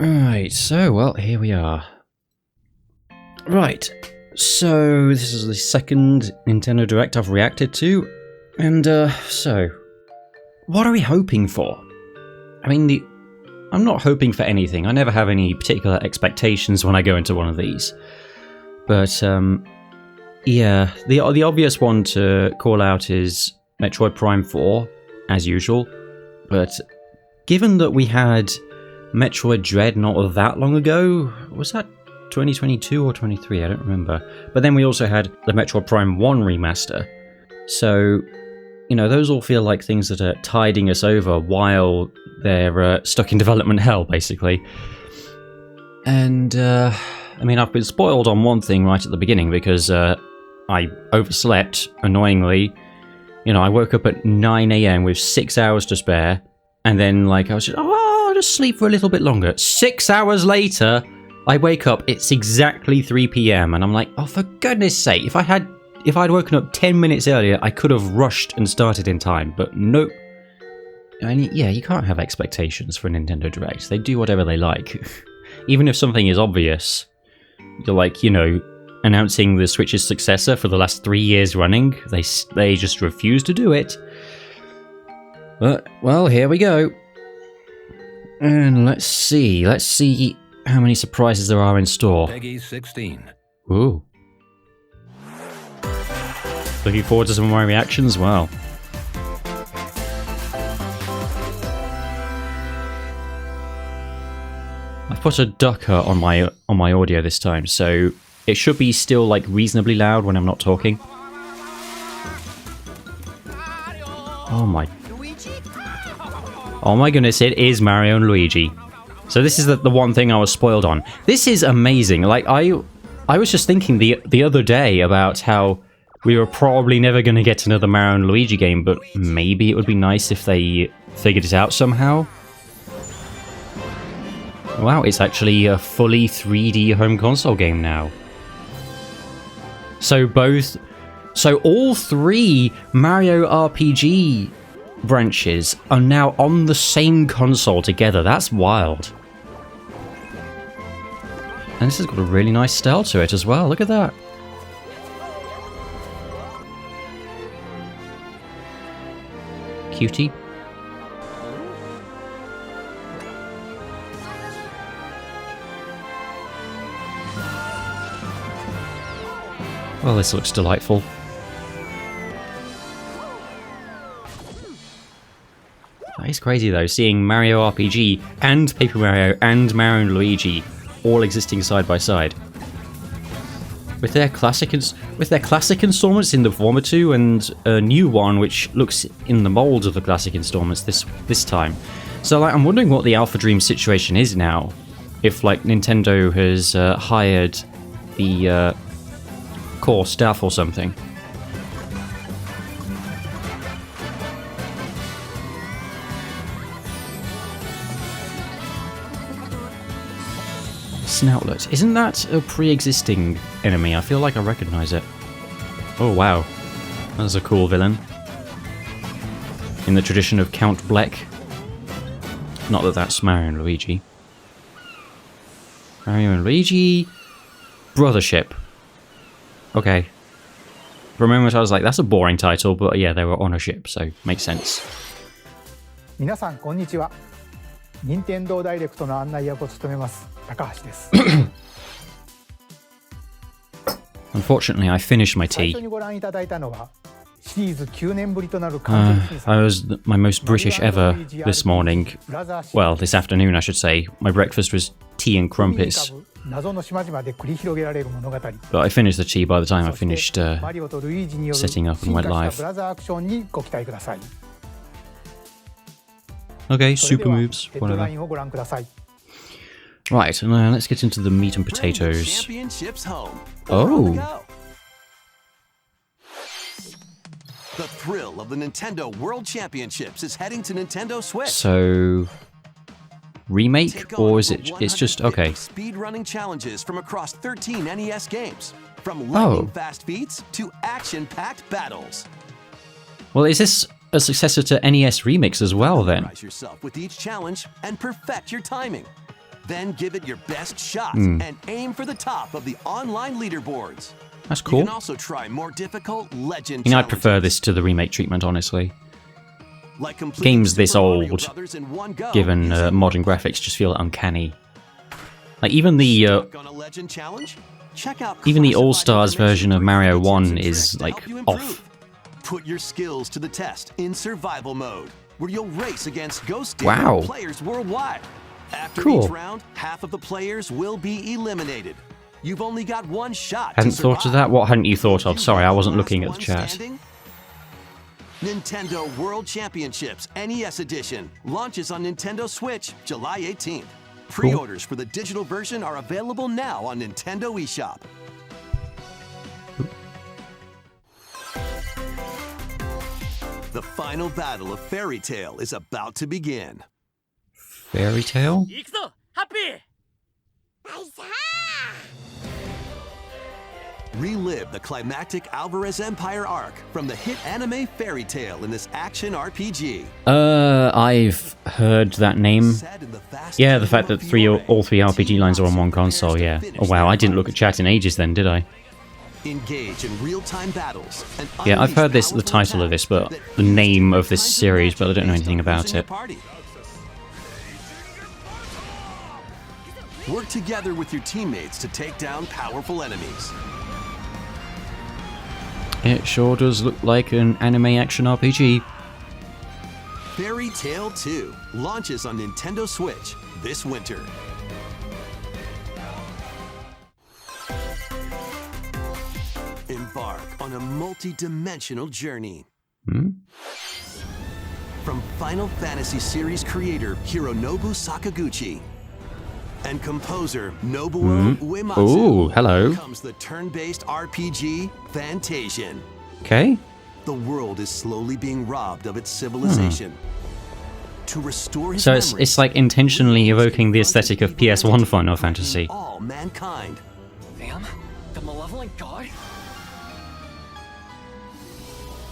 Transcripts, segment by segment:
Right, so, well, here we are. Right, so this is the second Nintendo Direct I've reacted to, and, so, what are we hoping for? I mean, I'm not hoping for anything. I never have any particular expectations when I go into one of these. But, yeah, the obvious one to call out is Metroid Prime 4, as usual. But given that we had Metroid Dread not that long ago, was that 2022 or 23? I don't remember. But then we also had the Metroid Prime 1 remaster. So, you know, those all feel like things that are tiding us over while they're stuck in development hell, basically. And, I mean, I've been spoiled on one thing right at the beginning because I overslept, annoyingly. You know, I woke up at 9 AM with 6 hours to spare, and then, like, I was just, I'll just sleep for a little bit longer. 6 hours later, I wake up, it's exactly 3 PM, and I'm like, oh, for goodness sake, if I'd woken up 10 minutes earlier, I could have rushed and started in time, but nope. I mean, yeah, you can't have expectations for a Nintendo Direct. They do whatever they like. Even if something is obvious, you're like, you know, announcing the Switch's successor for the last 3 years running, they just refuse to do it. But, well, here we go. And let's see how many surprises there are in store. Peggy 16. Ooh. Looking forward to some of my reactions, well. I've put a ducker on my audio this time, so it should be still like reasonably loud when I'm not talking. Oh my goodness, it is Mario and Luigi. So this is the one thing I was spoiled on. This is amazing. Like I was just thinking the other day about how we were probably never going to get another Mario and Luigi game, but maybe it would be nice if they figured it out somehow. Wow, it's actually a fully 3D home console game now. So all three Mario RPG branches are now on the same console together. That's wild. And this has got a really nice style to it as well. Look at that. Cutie. Well, this looks delightful. That is crazy though, seeing Mario RPG and Paper Mario and Mario and Luigi all existing side by side. With their classic installments in the former two and a new one which looks in the mold of the classic installments this time. So like, I'm wondering what the Alpha Dream situation is now. If like Nintendo has hired the core staff or something. Snoutlet. Isn't that a pre-existing enemy? I feel like I recognize it. Oh wow. That's a cool villain. In the tradition of Count Bleck. Not that that's Mario and Luigi. Mario and Luigi... Brothership. Okay. For a moment I was like, that's a boring title, but yeah, they were on a ship, so makes sense. 皆さんこんにちは。任天堂ダイレクトの案内役を務めます高橋です。 Unfortunately, I finished my tea. 最初にご覧いただいたのはシリーズ9年ぶりとなる完全新作。 I was my most British ever this morning. Well, this afternoon, I should say. My breakfast was tea and crumpets. 謎の島々で繰り広げられる物語。 But I finished the tea by the time I finished マリオとルイージによる setting up and went 進化 live. したブラザーアクションにご期待ください。 Okay, それで super は moves, ヘッドラ whatever. インをご覧ください。 Right, and let's get into the meat and Bring the potatoes. championships home. Oh. Or on the go. The thrill of the Nintendo World Championships is heading to Nintendo Switch. So, remake, Take on or is over it? It's just okay. 150 speed-running challenges from across 13 NES games, from Oh. lightning-fast feats to action-packed battles. Well, is this a successor to NES Remix as well then? Surprise yourself with each challenge and perfect your timing. Then give it your best shot and aim for the top of the online leaderboards. That's cool. You can also try more difficult legend I'd prefer challenges. this to the remake treatment, honestly. Like completing Games this Super Mario old, Brothers in one go given using modern graphics, just feel uncanny. Like even the Stuck on a legend challenge? Check out even the classified All-Stars version of information Mario for tips 1 and tricks is to like help you off. improve. Put your skills to the test in survival mode, where you'll race against ghost Wow. players worldwide. After Cool. each round, half of the players will be eliminated. You've only got one shot. Hadn't to thought of survive. that. What hadn't you thought of? You Sorry, I ready wasn't for looking at last the chat. one standing? Nintendo World Championships NES Edition launches on Nintendo Switch July 18th. Pre-orders for the digital version are available now on Nintendo eShop. The final battle of Fairy Tail is about to begin. Fairy Tail? 行くぞハッピー Relive the climactic Alvarez Empire arc from the hit anime Fairy Tail in this action RPG. I've heard that name. Set in the vast Yeah, the fact kingdom that of Fiore, all three RPG lines are on one team console, prepares yeah. to Oh finish wow, their I didn't look fight. at chat in ages then, did I? Engage in real-time battles. And Yeah, I've unleash heard the powerful title of this, attacks but that the name of this kinds series, but I don't know matches anything based on about using it. your party. Work together with your teammates to take down powerful enemies. It sure does look like an anime action RPG. Fairy Tail 2 launches on Nintendo Switch this winter. Embark on a multi-dimensional journey. From Final Fantasy series creator Hironobu Sakaguchi and composer Nobuo Uematsu Ooh, hello. comes the turn-based RPG Fantasian. Okay. The world is slowly being robbed of its civilization. To restore his So memories, it's like intentionally evoking the aesthetic of PS1 Final Fantasy. all mankind. Them? The malevolent god?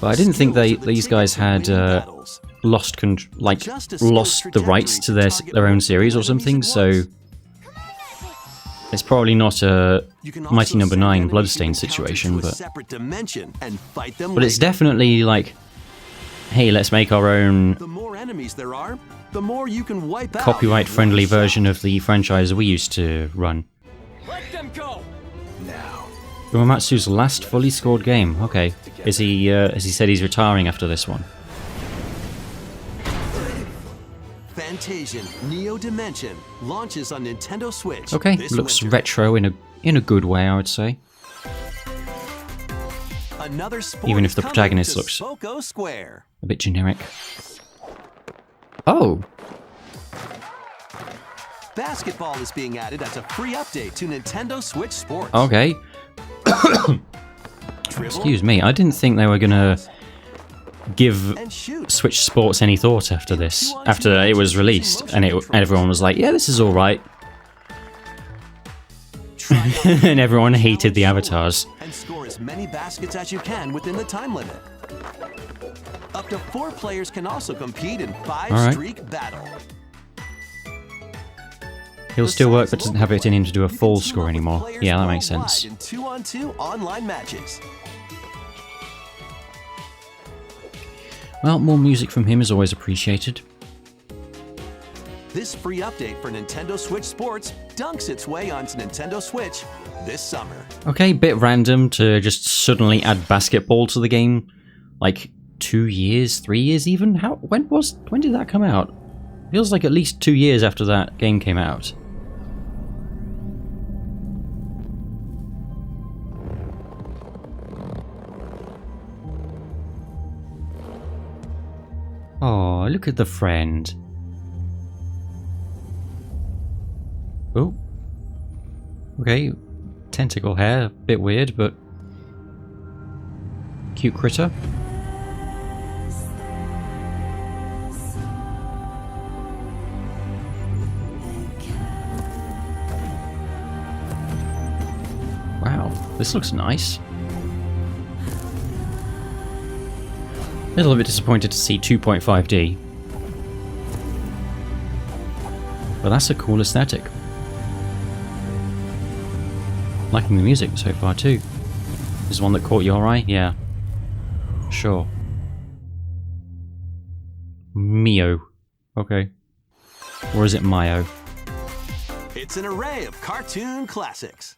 But I didn't think Skills are the these ticket guys to had winning battles. lost Just a lost skill's the rights to trajectory their own target series or multiple something. enemies at So once. it's probably not a You can Mighty also Number send 9 enemies Bloodstain you encounter situation, to a but separate dimension and fight them but it's later. definitely like, hey, let's make our own The more enemies there are, the more you can wipe out. copyright-friendly version of the franchise we used to run. Let them go! Uematsu's last fully scored game. Okay, is he? Has he said he's retiring after this one? Fantasian Neo Dimension launches on Nintendo Switch. Okay, this looks winter. retro in a good way, I would say. Another sport Even if is the coming protagonist to looks Spoko Square. a bit generic. Oh, Basketball is being added as a free update to Nintendo Switch Sports. okay. Dribble Excuse me, I didn't think they were gonna give and shoot. Switch Sports any thought after this, after it was released, and everyone was like, "Yeah, this is all right," Try out and everyone hated the avatars. and score as many baskets as you can within the time limit. Up to 4 players can also compete in 5 All right. streak battle. He'll still work, but Besides doesn't have it in him to do a you can full team score up with anymore. players Yeah, that makes worldwide sense. In 2-on-2 online matches. Well, more music from him is always appreciated. This free update for Nintendo Switch Sports dunks its way onto Nintendo Switch this summer. Okay, bit random to just suddenly add basketball to the game. Like 2 years, 3 years even? When did that come out? Feels like at least 2 years after that game came out. Oh, look at the friend. Oh. Okay, tentacle hair, bit weird, but cute critter. Wow, this looks nice. A little bit disappointed to see 2.5D. But that's a cool aesthetic. Liking the music so far too. Is one that caught your eye? Yeah. Sure. Mio. Okay. Or is it Mayo? It's an array of cartoon classics.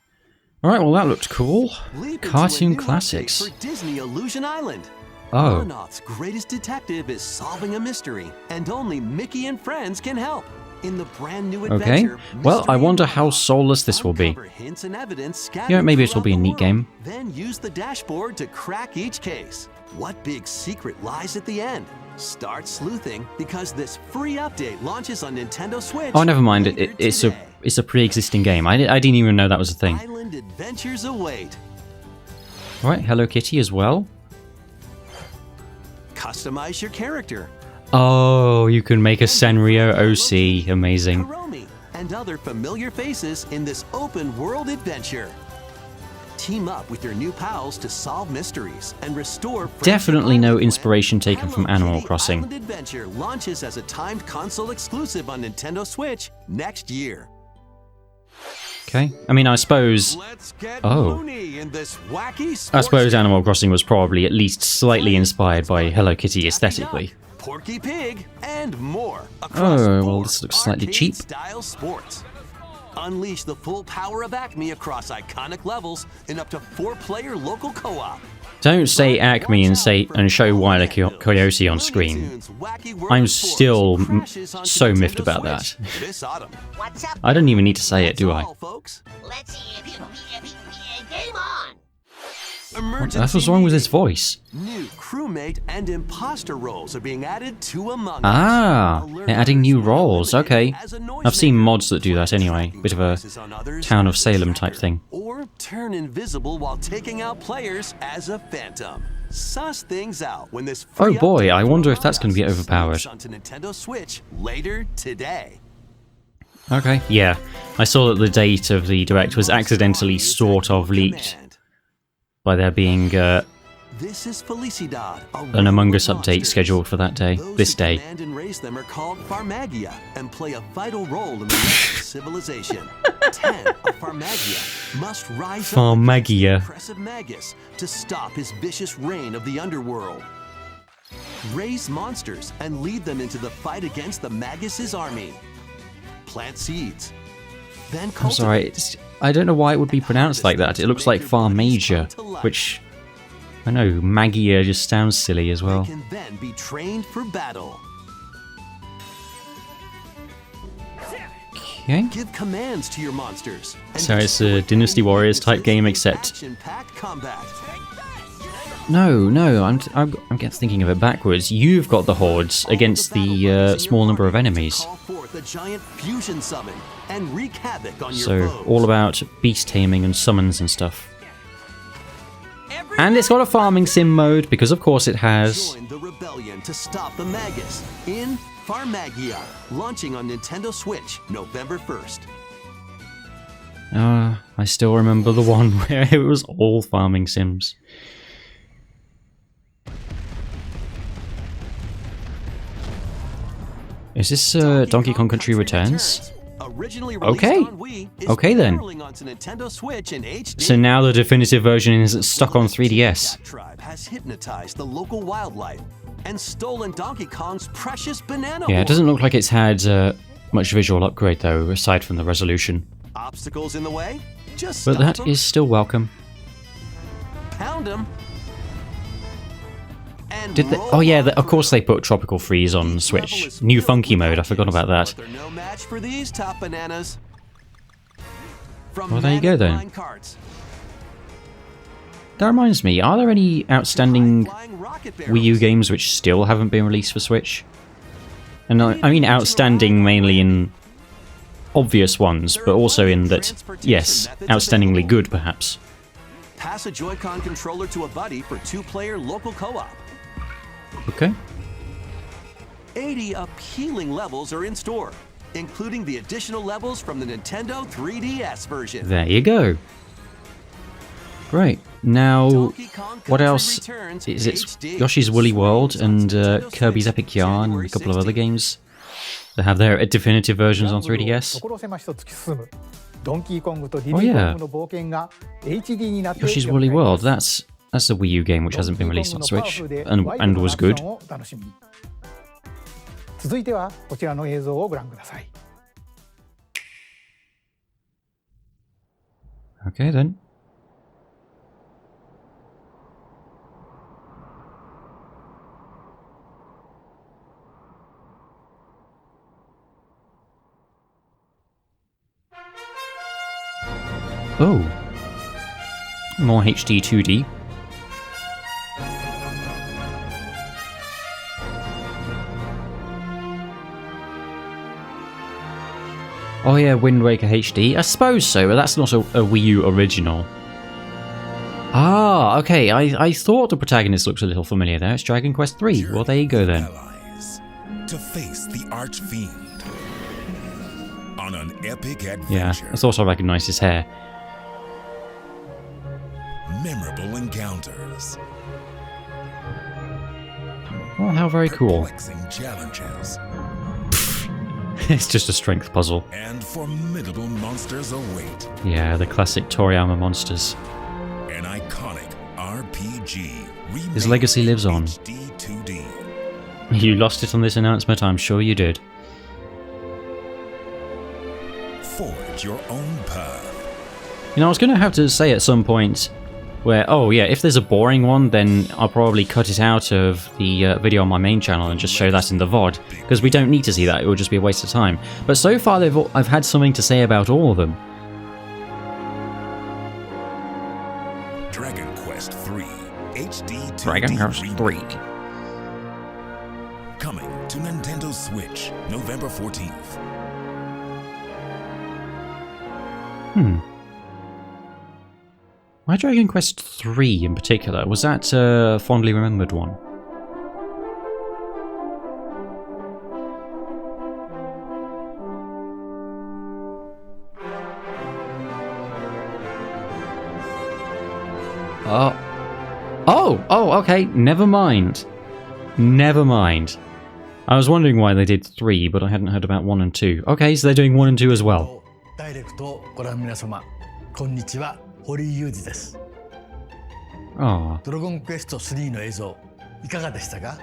Alright, well that looked cool. Leap into a Cartoon new classics. update for Disney Illusion Island. Oh. Arnott's greatest detective is solving a mystery, and only Mickey and friends can help. In the brand new Okay. adventure, Well, I Mystery wonder and how Unlock, soulless this will be. uncover hints and evidence scattered Yeah, maybe it'll throughout be a the neat world. game. Then use the dashboard to crack each case. What big secret lies at the end? Start sleuthing because this free update launches on Nintendo Switch. Oh, never mind. later It's today. a pre-existing game. I didn't even know that was a thing. Island adventures await. Alright, Hello Kitty as well. Customize your character. Oh, you can make a Sanrio OC. Amazing. Hiromi, and other familiar faces in this open world adventure. Team up with your new pals to solve mysteries and restore friendship Definitely no Island inspiration when taken from Hello Animal Kitty Crossing. Island Adventure launches as a timed console exclusive on Nintendo Switch next year. Okay. I mean, I suppose... Let's get Oh. loony in this wacky I suppose sports Animal Crossing was probably at least slightly inspired by Hello Kitty aesthetically. Porky Pig, and more across Oh, well, four this looks slightly cheap. arcade-style sports. Unleash the full power of Acme across iconic levels in up to 4-player local co-op. Don't say Acme and show Wile E. Coyote on screen. I'm still so miffed about that. This autumn. What's up? I don't even need to say it, do I? All, folks. Let's see game on. What was wrong with his voice? New crewmate and imposter roles are being added to Among Ah, Us. they're adding new roles, okay. As a noise I've seen maker. mods that do that anyway. Bit of a Voices on others Town of as a Salem tracker. type thing. Or turn invisible while taking out players as a phantom. Suss things out when this free Oh boy, update I for wonder if Among that's gonna be Us overpowered. sneaks onto Nintendo Switch later today. Okay, yeah. I saw that the date of the Direct was accidentally sort of leaked by there being This is Felicidad, an Among Us update scheduled for that day, Those this who day. command and raise them are called Formaggio and play a vital role in the rest of civilization. 10 of Formaggio must rise Formaggio. up against the oppressive Magus to stop his vicious reign of the underworld. Raise monsters and lead them into the fight against the Magus' army. Plant seeds. Then I'm cultivate. sorry, I don't know why it would be pronounced like that. It looks like Farmagia, which... I know, Magia just sounds silly as well. They can then be trained for battle. Okay. Give commands to your monsters. and So it's a destroy Dynasty enemy Warriors type weaknesses game, in except... action-packed combat. No, I'm thinking of it backwards. You've got the hordes against the small number of enemies. Call forth a giant fusion summon and wreak havoc on your So, foes. all about beast taming and summons and stuff. And it's got a farming sim mode, because of course it has. Join the rebellion to stop the Magus in Formaggio, launching on Nintendo Switch November 1st. I still remember the one where it was all farming sims. Is this Donkey Kong Country Returns? Originally Okay. released on Wii, is Okay then. barreling onto Nintendo Switch in HD. So now the definitive version is stuck on 3DS. That tribe has hypnotized the local wildlife and stolen Donkey Kong's precious banana Yeah, it horn. doesn't look like it's had much visual upgrade though, aside from the resolution. Obstacles in the way? Just But stop that 'em, is still welcome. pound 'em. And Did they? roll Oh yeah, on of course through. they put Tropical Freeze on Each Switch. level is New filled funky with mode, I forgot about that. but they're no match for these top bananas. From Well, there you go then. Manic Line Carts, That reminds me, are there any outstanding high-flying rocket Wii U barrels, games which still haven't been released for Switch? And I mean outstanding mainly in obvious ones, but also in that, yes, outstandingly good perhaps. Pass a Joy-Con controller to a buddy for 2-player local co-op. Okay. 80 appealing levels are in store, including the additional levels from the Nintendo 3DS version. There you go. Great. Now, Donkey Kong what Country else? Returns Is it HD Yoshi's Woolly World and Nintendo Kirby's Switch, Epic Yarn and January a couple of other 16th. games that have their definitive versions on 3DS? 所狭しと突き進むドンキーコングとディディコングの冒険が HD になって Yoshi's Woolly World. That's a Wii U game which hasn't been released on Switch and was good. 続いてはこちらの映像をご覧ください。 Okay then. Oh. More HD 2D. Oh yeah, Wind Waker HD. I suppose so, but that's not a Wii U original. Ah, okay. I thought the protagonist looked a little familiar there. It's Dragon Quest 3. Well, there you go then. To face the Archfiend on an epic adventure. Yeah, I thought I recognised his hair. Memorable encounters. Well, how very cool. Perplexing challenges. It's just a strength puzzle. And formidable monsters await. Yeah, the classic Toriyama monsters. An iconic RPG. His legacy lives on. HD 2D. You lost it on this announcement, I'm sure you did. Forge your own path. You know, I was going to have to say at some point where, oh yeah, if there's a boring one, then I'll probably cut it out of the video on my main channel and just show that in the VOD, because we don't need to see that, it would just be a waste of time. But so far I've had something to say about all of them. Dragon Quest 3 HD 2D Dragon Quest 3. Coming to Nintendo Switch, November 14th. Why Dragon Quest 3 in particular? Was that a fondly remembered one? Oh, okay, never mind. Never mind. I was wondering why they did 3, but I hadn't heard about 1 and 2. Okay, so they're doing 1 and 2 as well. ダイレクトをご覧の皆様、こんにちは、堀井裕二です。 Ah, ドラゴンクエスト3の映像、いかがでしたか？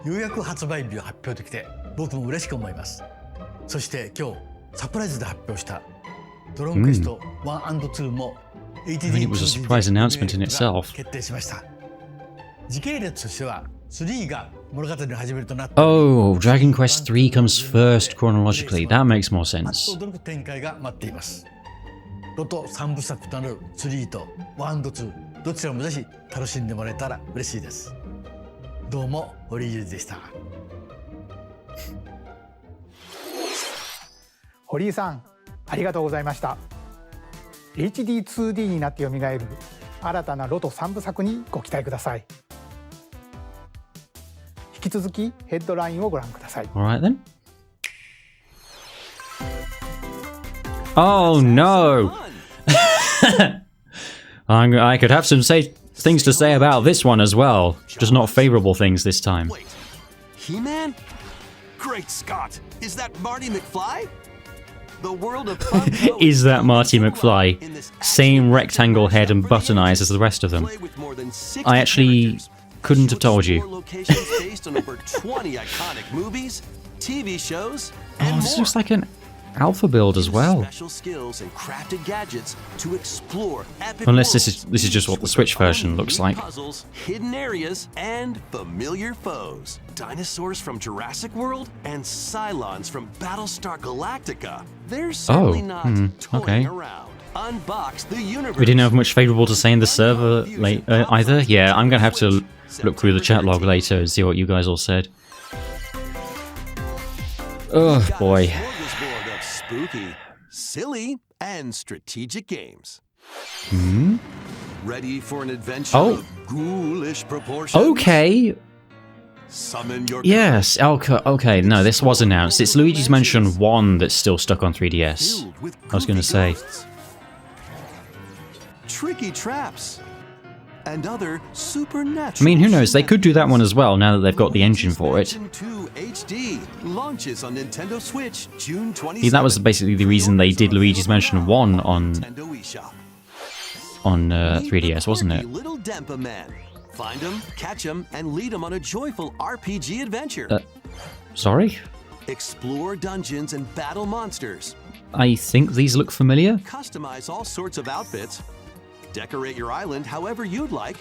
ようやく発売日を発表できて、僕も嬉しく思います。そして今日、サプライズで発表したドラゴンクエスト1 and 2も I mean, it was a surprise announcement in itself. 決定しました。時系列としては3が物語の始めるとなって、 Oh, Dragon Quest 3 comes first chronologically. That makes more あっ sense. と驚く展開が待っています。ロト3部作となる3と1と2、どちらもぜひ楽しんでもらえたら嬉しいです。どうも堀井裕二でした。堀井さん、ありがとうございました。HD2D になって蘇る新たなロト3部作にご期待ください。引き続きヘッドラインをご覧ください。 Alright then. Oh no! I could have some things to say about this one as well, just not favourable things this time. Wait, He-Man? Great Scott! Is that Marty McFly? The world of Funko Is that Marty McFly? Same rectangle head and button eyes as the rest of them. Play with more than 60 I actually characters. couldn't have told 64 you. locations based on over 20 iconic movies, TV shows, and Oh, this more. looks like an alpha build as well. Special skills and crafted gadgets to explore epic Unless worlds this is just what the with Switch their own version looks unique like. Puzzles, hidden areas, and familiar foes. Dinosaurs from Jurassic World and Cylons from Battlestar Galactica. They're certainly not toying okay. around. Unbox the universe. We didn't have much favourable to say in the server either. Yeah, I'm gonna have to look through the chat log later and see what you guys all said. Oh boy. Smorgasbord of spooky, silly, and strategic games. Ready for an adventure Oh. of ghoulish proportions? Okay. Summon your Yes. Okay. No, this was announced. It's Luigi's Mansion 1 that's still stuck on 3DS. filled with I was gonna goofy say. ghosts, tricky traps, and other supernatural. I mean, who knows? They could do that one as well now that they've got the engine for it. Mansion 2 HD launches on Nintendo Switch June 27th. See, that was basically the reason they did Luigi's Mansion 1 on Nintendo eShop. 3DS, wasn't it? Little Dempa Man. Find him, catch him, and lead him on a joyful RPG adventure. Sorry? Explore dungeons and battle monsters. I think these look familiar. Customize all sorts of outfits. Decorate your island however you'd like.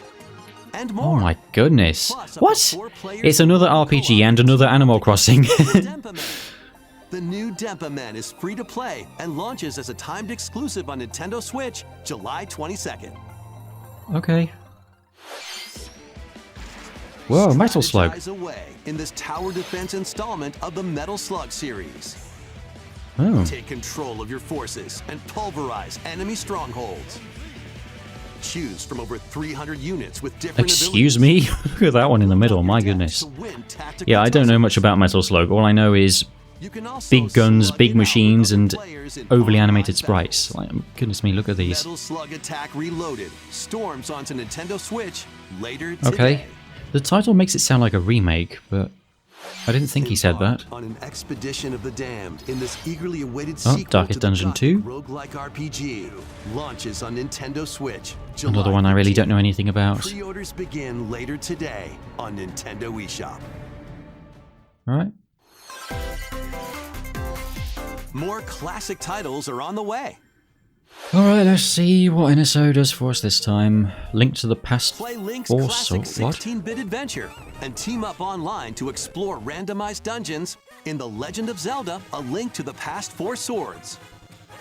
And more. Oh my goodness. Plus, up to What? 4 players It's another co-op RPG and another Animal Crossing. Dempa Man. The new Dempa Man is free to play and launches as a timed exclusive on Nintendo Switch July 22nd. Okay. Whoa, Metal Slug. Strategize away in this tower defense installment of the Metal Slug series. Oh. Take control of your forces and pulverize enemy strongholds. Choose from over 300 units with different Excuse abilities. me? Look at that one in the middle, my goodness. Yeah, I don't know much about Metal Slug. All I know is big guns, big machines, and overly animated sprites. Like, goodness me, look at these. Metal Slug Attack Reloaded storms onto Nintendo Switch later today. Okay. The title makes it sound like a remake, but I didn't think he said that. On an expedition of the damned in this eagerly awaited Oh, sequel Darkest to the Dungeon gothic 2. roguelike RPG launches on Nintendo Switch. July Another one I really 13th. don't know anything about. Pre-orders begin later today on Nintendo eShop. Alright. More classic titles are on the way. Alright, let's see what NSO does for us this time. Link to the Past Play Link's Force, or classic what? 16-bit adventure and team up online to explore randomized dungeons in The Legend of Zelda: A Link to the Past 4 Swords.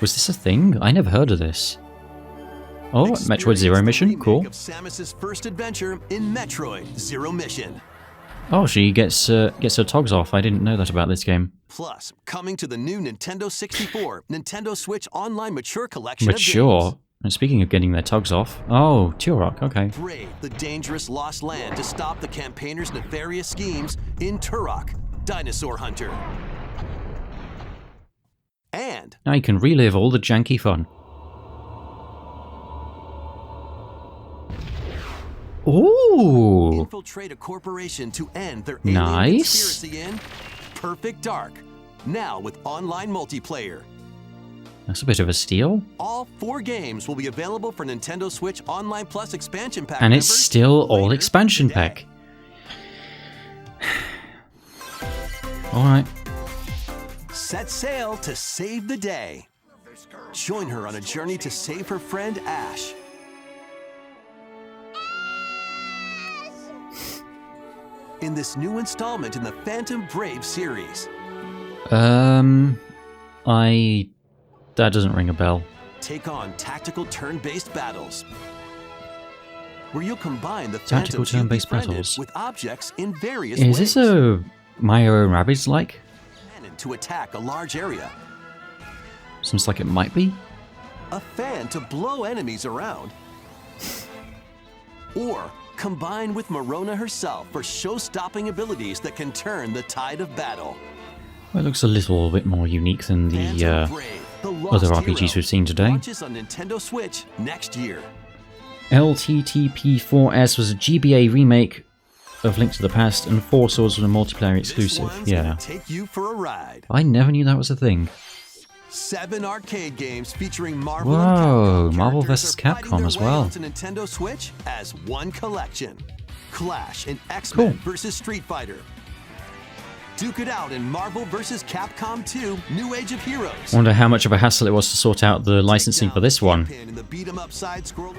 Was this a thing? I never heard of this. Oh, Metroid Zero Experience the Mission, remake cool. of Samus's first adventure in Metroid Zero Mission. Oh, she gets her togs off. I didn't know that about this game. Plus, coming to the new Nintendo 64, Nintendo Switch Online Mature Collection of Mature. games. And speaking of getting their togs off, oh, Turok, okay. Brave the dangerous lost land to stop the campaigners' nefarious schemes in Turok, Dinosaur Hunter. And Now you can relive all the janky fun. Ooh! infiltrate a corporation to end their alien Nice. conspiracy in Perfect Dark. Now with online multiplayer. That's a bit of a steal. All 4 games will be available for Nintendo Switch Online Plus expansion pack And it's members still all later expansion today. pack. Alright. Set sail to save the day. Join her on a journey to save her friend Ash. In this new installment in the Phantom Brave series, That doesn't ring a bell. take on tactical turn-based battles, where you'll combine the Tactical Phantoms you've turn-based befriended battles. with objects in various Is ways. this a Mario and Rabbids like? Cannon to attack a large area, Seems like it might be. a fan to blow enemies around, or combine with Marona herself for show-stopping abilities that can turn the tide of battle. Well, it looks a little bit more unique than the Phantom Brave, the other Lost RPGs Hero, we've seen today. launches on Nintendo Switch next year. LTTP4S was a GBA remake of Link to the Past, and 4 Swords was a multiplayer This exclusive. one's Yeah. gonna take you for a ride. I never knew that was a thing. 7 arcade games featuring Marvel Whoa, and Capcom Marvel characters vs. are fighting Capcom their as way well. onto Nintendo Switch as one collection. Clash in X-Men Cool. vs. Street Fighter. Duke it out in Marvel vs. Capcom 2: New Age of Heroes. Wonder how much of a hassle it was to sort out the licensing for this one. In the beat 'em up side scroller.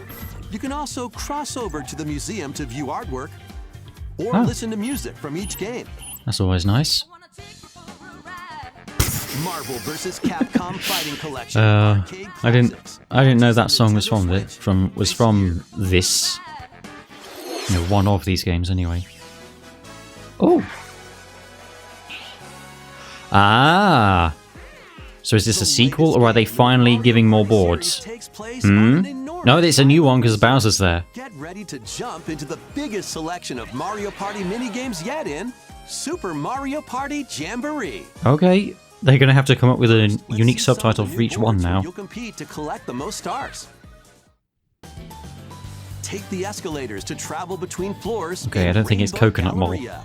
You can also cross over to the museum to view artwork or Oh. listen to music from each game. That's always nice. Marvel vs. Capcom Fighting Collection. I Arcade didn't Classics. know that song was Nintendo from Switch from this. You know, one of these games anyway. Oh. Ah. So is this a sequel, or are they finally giving more boards? No, it's a new one because Bowser's there. Get ready to jump into the biggest selection of Mario Party minigames yet in Super Mario Party Jamboree. Okay, they're going to have to come up with a Let's unique see some of subtitle the for new each one boards where now. You'll compete to collect the most stars. Take the escalators to travel between floors. Okay, I in don't think it's Rainbow Coconut Mall. Galleria.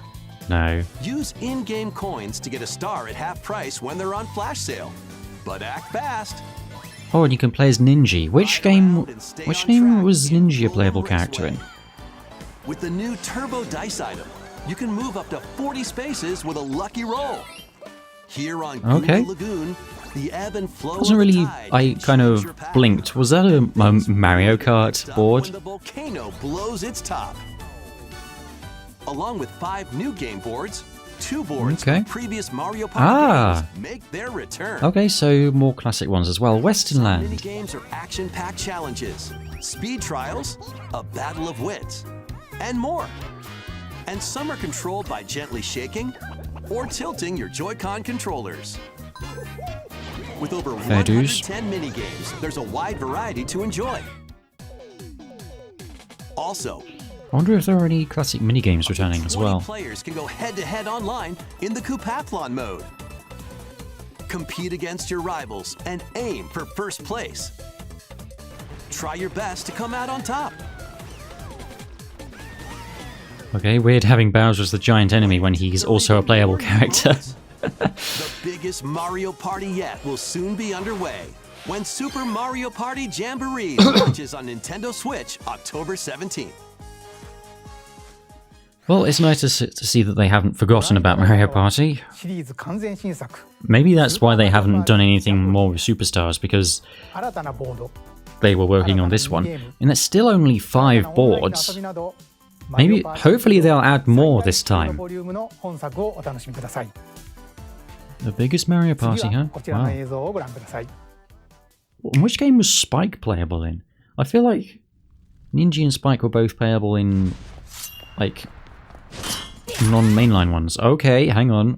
No. Use in-game coins to get a star at half price when they're on flash sale. But act fast. Oh, and you can play as Ninja. Which game was Ninja a playable character in? With the new Turbo Dice item, you can move up to 40 spaces with a lucky roll. Here on Okay. Google Lagoon, the ebb and flow Wasn't of the really. tide I can kind change of your path. blinked. Was that a Mario Kart Stop board? when the volcano blows its top. Along with 5 new game boards, 2 boards Okay. from previous Mario Party Ah. games make their return. Okay, so more classic ones as well. Western Some Land. mini-games are action-packed challenges, speed trials, a battle of wits, and more. And some are controlled by gently shaking or tilting your Joy-Con controllers. With over Fair dues. 110 mini-games, there's a wide variety to enjoy. Also, I wonder if there are any classic minigames returning as 20 well. players can go head-to-head online in the Coupathlon mode. Compete against your rivals and aim for first place. Try your best to come out on top. Okay, weird having Bowser as the giant enemy when he's also a playable character. The biggest Mario Party yet will soon be underway when Super Mario Party Jamboree launches on Nintendo Switch October 17th. Well, it's nice to see that they haven't forgotten about Mario Party. シリーズ完全新作 Maybe that's why they haven't done anything more with Superstars, because 新たなボード they were working on this one. And it's still only 5 boards. Maybe, hopefully they'll add more this time. ボリュームの本作をお楽しみください The biggest Mario 次 Party, は huh? こちらの Wow. 映像をご覧ください Which game was Spike playable in? I feel like Ninja and Spike were both playable in, like, non-mainline ones. Okay, hang on.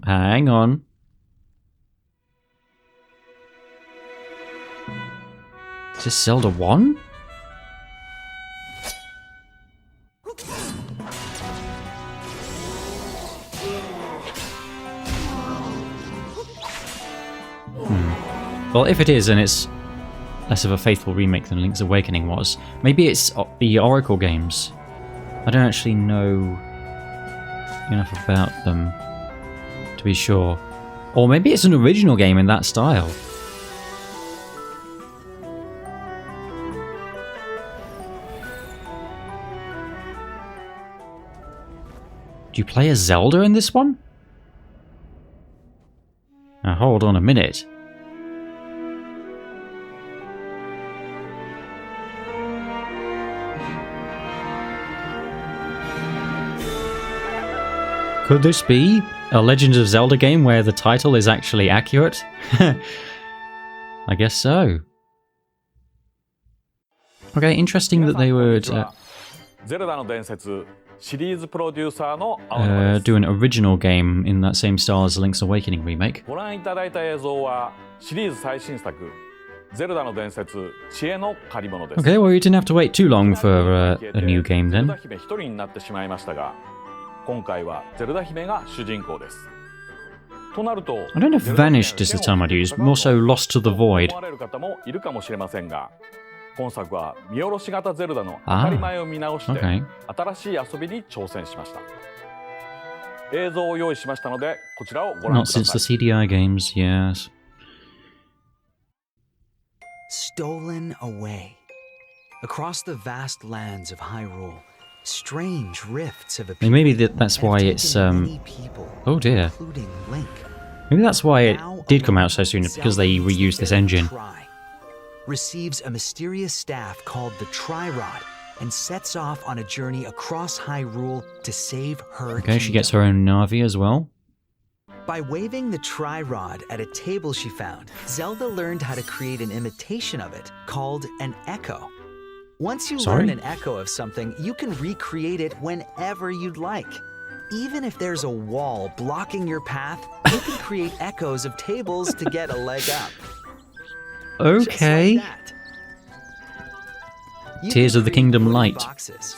Is this Zelda 1? Well, if it is, then it's less of a faithful remake than Link's Awakening was. Maybe it's the Oracle games. I don't actually know enough about them to be sure. Or maybe it's an original game in that style. Do you play as Zelda in this one? Now hold on a minute. Could this be a Legend of Zelda game where the title is actually accurate? I guess so. Okay, interesting that they would do an original game in that same style as Link's Awakening remake. ご覧いただいた映像はシリーズ最新作ゼルダの伝説知恵の借り物です。 Okay, well, you didn't have to wait too long for a new game ゼル then. ダ姫一人になってしまいましたが、今回はゼルダ姫が主人公です。となると、 I don't know if vanished is the term I'd use, more so lost to the void. 思われる方もいるかもしれませんが、今作は見下ろし型ゼルダの当たり前を見直して、 Okay. 新しい遊びに挑戦しました。映像を用意しましたので、こちらをご覧 Not くだ since さ the い。 CDI games, yes. Stolen away. Across the vast lands of Hyrule, strange rifts have appeared. Maybe that's and why have it's taken many people, oh dear. including Link. Maybe that's why it Now did come only out so soon, because Zelda they needs reused this their engine. Tri. Receives a mysterious staff called the Tri-Rod and sets off on a journey across Hyrule to save her Okay, she gets kingdom. her own Navi as well. By waving the Tri-Rod at a table she found, Zelda learned how to create an imitation of it called an echo. Once you Sorry? learn an echo of something, you can recreate it whenever you'd like. Even if there's a wall blocking your path, you can create echoes of tables to get a leg up. Just like Okay. that. You Tears can of the create Kingdom wooden Light. boxes,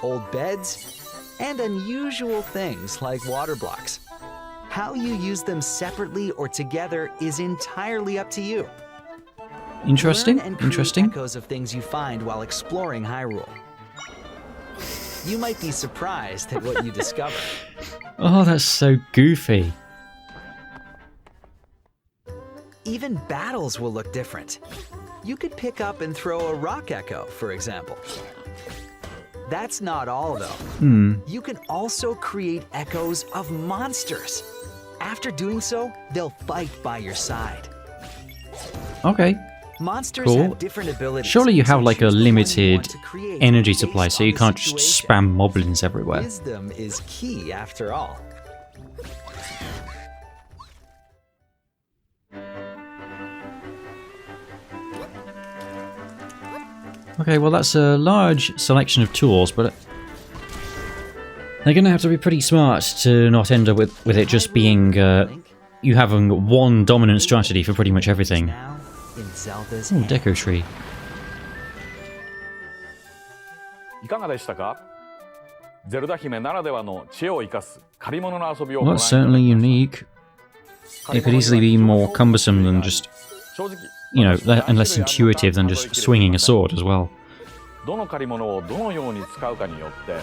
old beds, and unusual things like water blocks. How you use them separately or together is entirely up to you. Interesting, Learn and create interesting. echoes of things you find while exploring Hyrule. You might be surprised at what you discover. Oh, that's so goofy. Even battles will look different. You could pick up and throw a rock echo, for example. That's not all, though. You can also create echoes of monsters. After doing so, they'll fight by your side. Okay. Monsters Cool. have different abilities. Surely you have so like a choose the one you limited want to create energy based supply, so on you the can't just situation. spam moblins everywhere. Wisdom is key, after all. Okay, well that's a large selection of tools, but they're going to have to be pretty smart to not end up with it just being you having one dominant strategy for pretty much everything. Now, in Zelda's Oh, hand. Deco Tree. いかがでしたか？ゼルダ姫ならではの知恵を生かす借り物の遊びをご Well, 覧 that's いただき certainly ました。 unique. It could easily be more cumbersome than just, 正直、 you know, and less intuitive than just swinging a sword as well. どの借り物をどのように使うかによって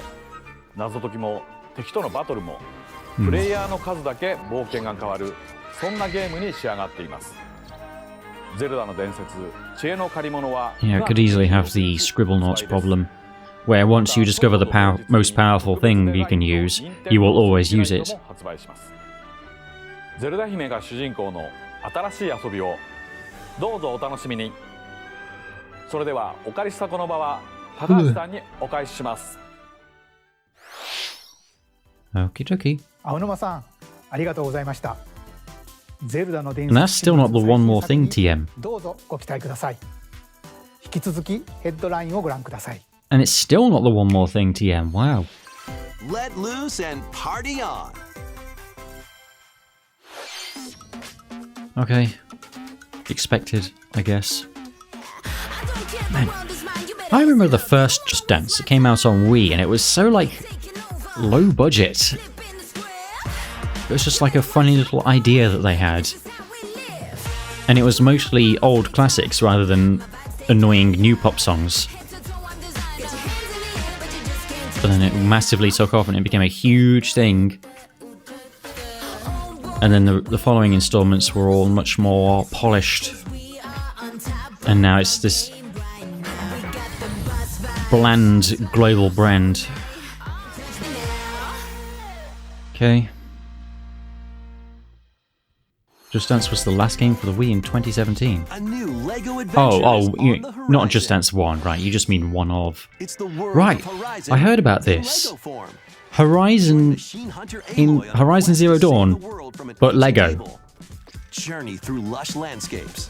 謎解きも敵とのバトルもプレイヤーの数だけ冒険が変わる、そんなゲームに仕上がっています。ゼルダの伝説、知恵の借り物は Yeah, it could easily have the scribble knots problem, where once you discover the most powerful thing you can use, you will always use it. 発売します。ゼルダ姫が主人公の新しい遊びをどうぞお楽しみに。それではお借りしたこの場は高橋さんにお返しします。Okie dokie. 青沼さん、ありがとうございました。ゼルダの伝 And that's 説 still not the one more thing, TM. どうぞご期待ください。引き続きヘッドラインをご覧ください。 And it's still not the one more thing, TM. Wow. Let loose and party on. Okay. Expected, I guess. Man, I remember the first Just Dance. It came out on Wii, and it was so, like, low budget. It was just like a funny little idea that they had. And it was mostly old classics rather than annoying new pop songs. But then it massively took off and it became a huge thing. And then the following installments were all much more polished. And now it's this bland global brand. Okay. Just Dance was the last game for the Wii in 2017. A new Lego adventure Oh, is on you, the not Just horizon. Dance 1, right? You just mean one of. It's the world Right, of Horizon I heard about in this. Lego form. Horizon Machine Hunter in Aloy on a Horizon quest Zero to save Dawn, the world from an but ancient Lego. Fable. Journey through lush landscapes.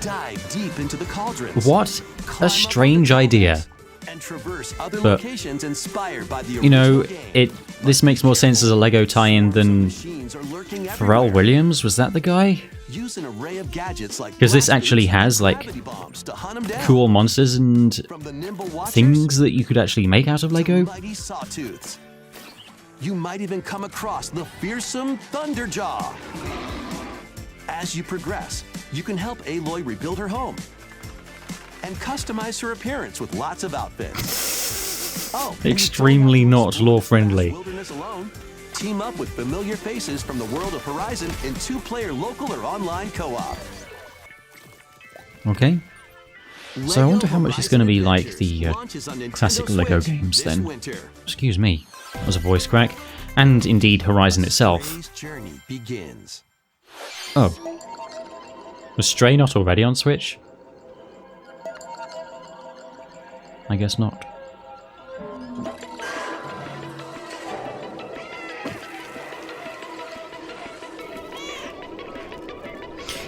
Dive deep into the cauldrons. What Climb a up strange the idea. domes, and traverse other But, locations inspired by the You know, original game. this makes more sense as a Lego tie-in than Machines are lurking Pharrell everywhere. Williams. Was that the guy? Use an array of gadgets like 'Cause this blasters actually and has, like, gravity bombs to hunt 'em down. Cool monsters and From the nimble watchers things that you could actually make out of to Lego. mighty sawtooths. You might even come across the fearsome Thunderjaw. As you progress, you can help Aloy rebuild her home and customize her appearance with lots of outfits. Oh, and you Extremely don't have to not explore law-friendly. the wilderness alone. Team up with familiar faces from the world of Horizon in 2-player local or online co-op. Okay. So I Lego wonder how much it's going to be Horizon like the Adventures launches on Nintendo classic Lego Switch games this then. winter. Excuse me. That was a voice crack. And indeed Horizon itself. Stray's journey begins. Oh. Was Stray not already on Switch? I guess not.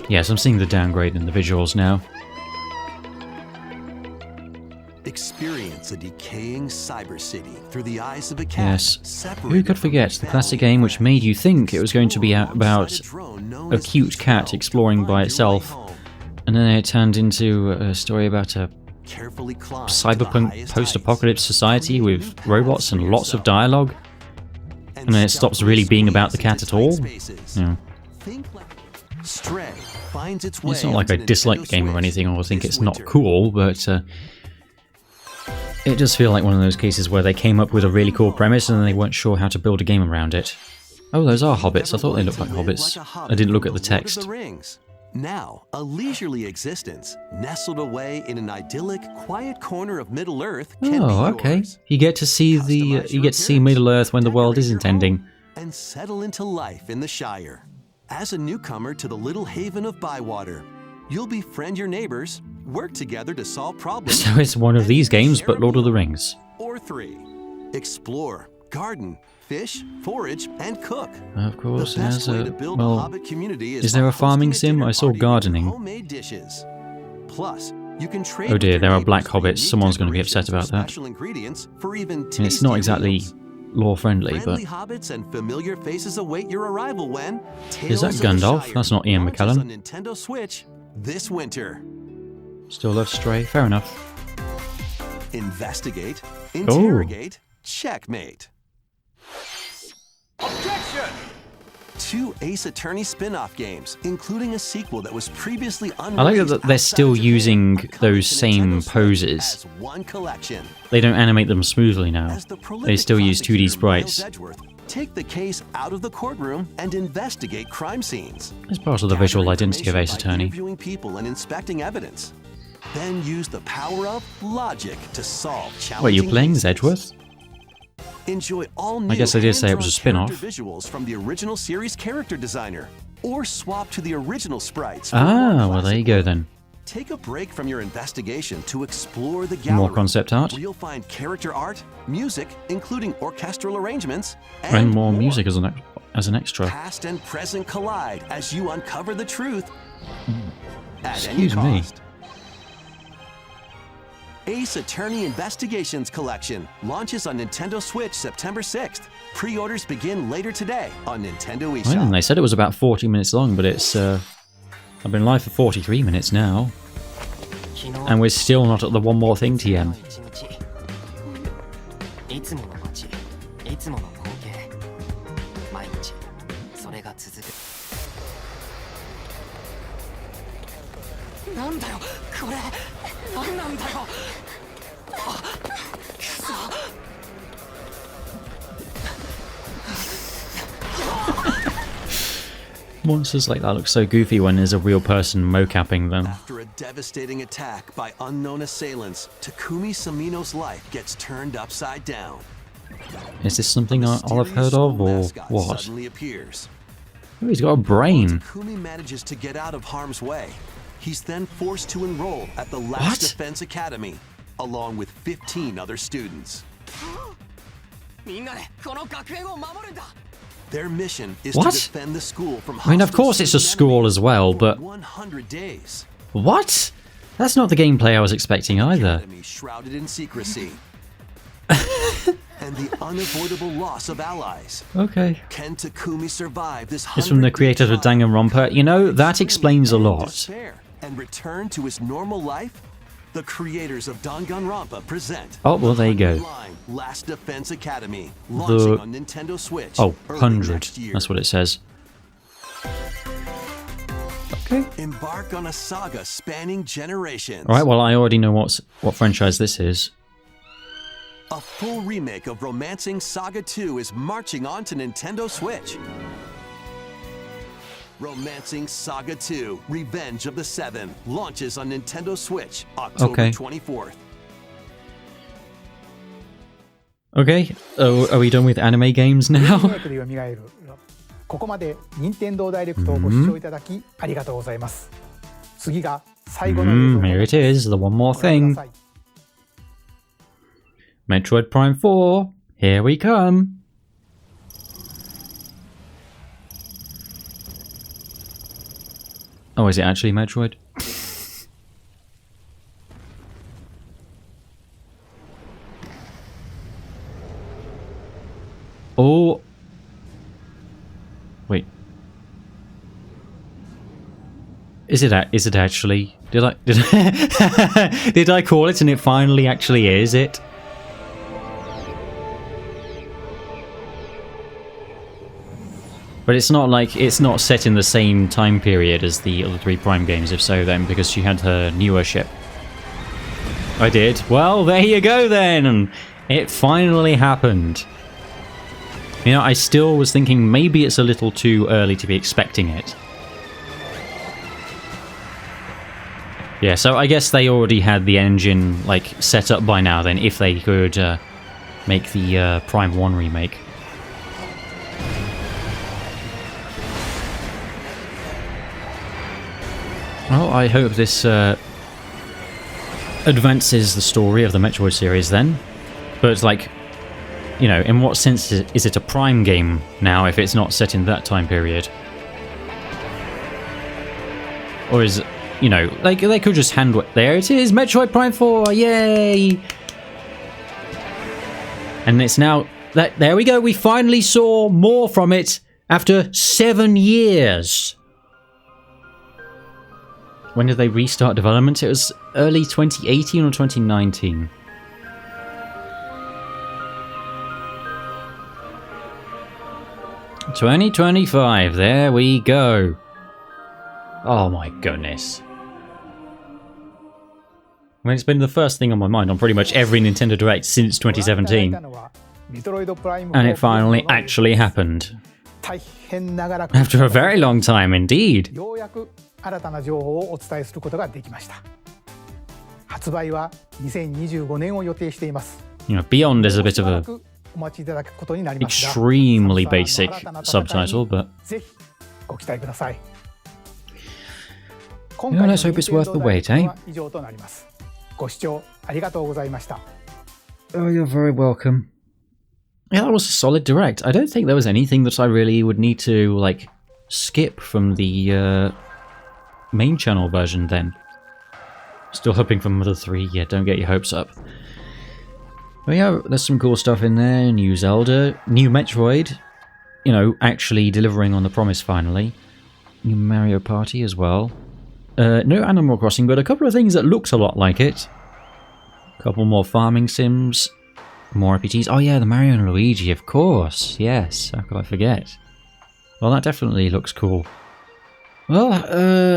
Yes, I'm seeing the downgrade in the visuals now. Experience a decaying cyber city through the eyes of a cat. Yes. Who separated could from forget her the classic family. game which made you think it was going to be about Alongside a drone known a as cute cat Heathrow, exploring find by your way itself, home. and then it turned into a story about a Carefully climb to the cyberpunk highest post-apocalypse heights, society with creating paths robots for and lots of yourself. dialogue, and then it stops really being about the cat at all. Yeah. Think like Stray finds its way It's not like I onto dislike Nintendo the game or Switch anything or think this it's not winter. cool, but It does feel like one of those cases where they came up with a really cool premise and then they weren't sure how to build a game around it. Oh, those are hobbits. I thought they looked like hobbits. I didn't look at the text. Now, a leisurely existence, nestled away in an idyllic, quiet corner of Middle-earth can be yours. Oh, okay. You get to see Middle-earth when the world isn't ending. And settle into life in the Shire. As a newcomer to the little haven of Bywater, you'll befriend your neighbors, work together to solve problems. So it's one of these games, but Lord of the Rings. Or 3. Explore, garden, fish, forage, and cook. Of course, the best way to build a Hobbit community is there a farming sim? I saw gardening. Homemade dishes. Plus, you can trade Oh dear, there are black hobbits. Someone's going to be upset about that. Ingredients for even And it's not exactly lore-friendly, but... hobbits and familiar faces await your arrival when... Is that Gandalf? That's not Ian McKellen. On Nintendo Switch this winter. Still love Stray. Fair enough. Investigate, interrogate, checkmate. Objection! 2 Ace Attorney spin-off games, including a sequel that was previously unreleased. I like that they're still using those same poses. One collection. They don't animate them smoothly now. They still use 2D sprites. Take the case out of the courtroom and investigate crime scenes. It's part of the visual identity of Ace Attorney. Interviewing people and inspecting evidence. Then use the power of logic to solve challenges. Wait, you're playing Zedgeworth? Enjoy all new I guess I did say it was a spin-off. visuals from the original series character designer, or swap to the original sprites. Ah, well there you go then. Take a break from your investigation to explore the gallery. More concept art. Where you'll find character art, music, including orchestral arrangements, and more music as an extra. Past and present collide as you uncover the truth at Excuse any me. cost. Ace Attorney Investigations Collection launches on Nintendo Switch September 6th. Pre-orders begin later today on Nintendo eShop. Well, they said it was about 40 minutes long, but it's I've been live for 43 minutes now. And we're still not at the one more thing TM. Monsters like that look so goofy when there's a real person mocapping them. After a devastating attack by unknown assailants, Takumi Samino's life gets turned upside down. Is this something I'll have heard of, or what? Suddenly appears. Oh, he's got a brain. Takumi manages to get out of harm's way. He's then forced to enroll at the Last Defense Academy, along with 15 other students. Their mission is to defend the school from I mean, of course it's a school as well, but 100 days. What? That's not the gameplay I was expecting either. Academy shrouded in secrecy. And the unavoidable loss of allies. Okay. Can Takumi survive this? It's from the creator of Danganronpa. You know, that explains a lot. And return to his normal life? The creators of Danganronpa present. Oh, well, there you go. Last Defense Academy, launching on Nintendo Switch. Oh, 100. That's what it says. Okay. Embark on a saga spanning generations. All right. Well, I already know what franchise this is. A full remake of Romancing Saga 2 is marching on to Nintendo Switch. Romancing Saga 2, Revenge of the Seven, launches on Nintendo Switch October 24th. Okay, are we done with anime games now? ここまで任天堂ダイレクトをご視聴いただきありがとうございます。次が最後の映像 Here it is, the one more thing. Metroid Prime 4, here we come. Oh, is it actually Metroid? Oh. Wait. Is it actually? Did I call it and it finally actually is it? But it's not set in the same time period as the other 3 Prime games, if so then, because she had her newer ship. I did. Well, there you go then. It finally happened. You know, I still was thinking maybe it's a little too early to be expecting it. Yeah, so I guess they already had the engine, like, set up by now then, if they could make the Prime 1 remake. Well, I hope this advances the story of the Metroid series then. But, like, you know, in what sense is it a Prime game now if it's not set in that time period? Or is, you know, like, they could just handle it. There it is, Metroid Prime 4, yay! And it's now, there we go, we finally saw more from it after 7 years. When did they restart development? It was early 2018 or 2019. $2025, there we go. Oh my goodness. I mean, it's been the first thing on my mind on pretty much every Nintendo Direct since 2017. And it finally actually happened. After a very long time indeed. 新たな情報をお伝えすることができました。発売は2025年を予定しています。You know, Beyond is a bit of a extremely basic subtitle, but yeah, let's hope it's worth the wait, eh? 以上となります。ご視聴ありがとうございました。 Oh, you're very welcome. Yeah, that was a solid direct. I don't think there was anything that I really would need to, like, skip from the main channel version then. Still hoping for Mother 3. Yeah, don't get your hopes up. But yeah, there's some cool stuff in there. New Zelda, new Metroid. You know, actually delivering on the promise finally. New Mario Party as well. No Animal Crossing, but a couple of things that looked a lot like it. A couple more farming sims. More RPGs. Oh yeah, the Mario and Luigi, of course. Yes, how could I forget? Well, that definitely looks cool. Well,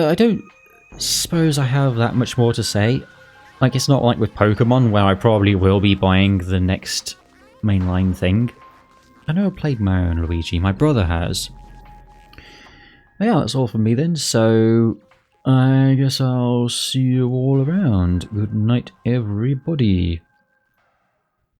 I don't suppose I have that much more to say. Like, it's not like with Pokemon, where I probably will be buying the next mainline thing. I know I played Mario and Luigi, my brother has. But yeah, that's all from me then, so I guess I'll see you all around. Good night, everybody.